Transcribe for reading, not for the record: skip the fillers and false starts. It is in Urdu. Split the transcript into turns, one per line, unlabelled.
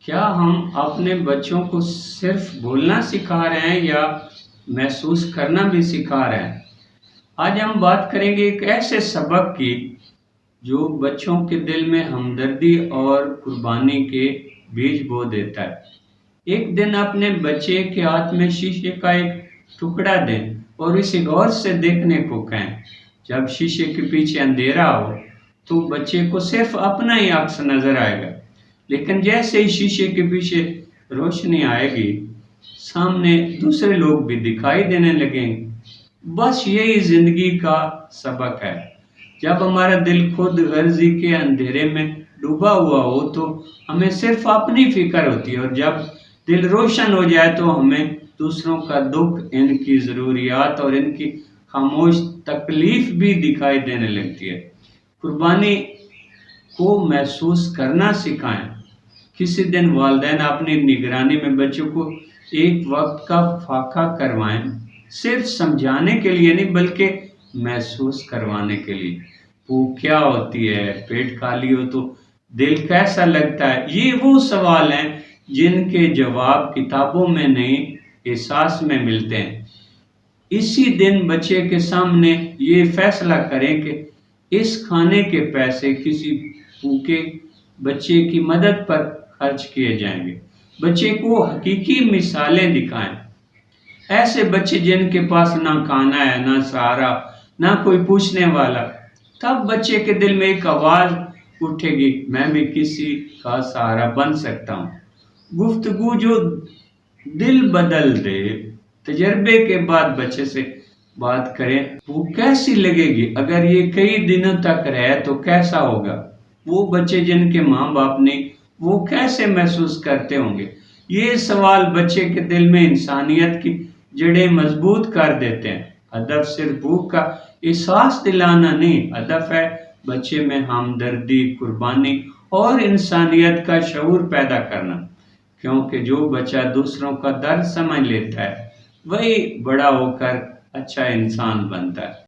کیا ہم اپنے بچوں کو صرف بولنا سکھا رہے ہیں یا محسوس کرنا بھی سکھا رہے ہیں؟ آج ہم بات کریں گے ایک ایسے سبق کی جو بچوں کے دل میں ہمدردی اور قربانی کے بیج بو دیتا ہے۔ ایک دن اپنے بچے کے ہاتھ میں شیشے کا ایک ٹکڑا دیں اور اسے غور سے دیکھنے کو کہیں۔ جب شیشے کے پیچھے اندھیرا ہو تو بچے کو صرف اپنا ہی عکس نظر آئے گا، لیکن جیسے ہی شیشے کے پیچھے روشنی آئے گی سامنے دوسرے لوگ بھی دکھائی دینے لگیں گے۔ بس یہی زندگی کا سبق ہے۔ جب ہمارا دل خود غرضی کے اندھیرے میں ڈوبا ہوا ہو تو ہمیں صرف اپنی فکر ہوتی ہے، اور جب دل روشن ہو جائے تو ہمیں دوسروں کا دکھ، ان کی ضروریات اور ان کی خاموش تکلیف بھی دکھائی دینے لگتی ہے۔ قربانی کو محسوس کرنا سکھائیں۔ کسی دن والدین اپنی نگرانی میں بچوں کو ایک وقت کا فاقہ کروائیں، صرف سمجھانے کے لیے نہیں بلکہ محسوس کروانے کے لیے۔ بھوک کیا ہوتی ہے، پیٹ خالی ہو تو دل کیسا لگتا ہے، یہ وہ سوال ہیں جن کے جواب کتابوں میں نہیں، احساس میں ملتے ہیں۔ اسی دن بچے کے سامنے یہ فیصلہ کریں کہ اس کھانے کے پیسے کسی بھوکے بچے کی مدد پر خرچ کیے جائیں گے۔ بچے کو حقیقی مثالیں دکھائیں، ایسے بچے جن کے پاس نہ کھانا ہے، نہ سہارا، نہ کوئی پوچھنے والا۔ تب بچے کے دل میں ایک آواز اٹھے گی، میں بھی کسی کا سہارا بن سکتا ہوں۔ گفتگو جو دل بدل دے۔ تجربے کے بعد بچے سے بات کریں، وہ کیسی لگے گی؟ اگر یہ کئی دنوں تک رہے تو کیسا ہوگا؟ وہ بچے جن کے ماں باپ نہیں، وہ کیسے محسوس کرتے ہوں گے؟ یہ سوال بچے کے دل میں انسانیت کی جڑیں مضبوط کر دیتے ہیں۔ ہدف صرف بھوک کا احساس دلانا نہیں، ہدف ہے بچے میں ہمدردی، قربانی اور انسانیت کا شعور پیدا کرنا، کیونکہ جو بچہ دوسروں کا درد سمجھ لیتا ہے وہی بڑا ہو کر اچھا انسان بنتا ہے۔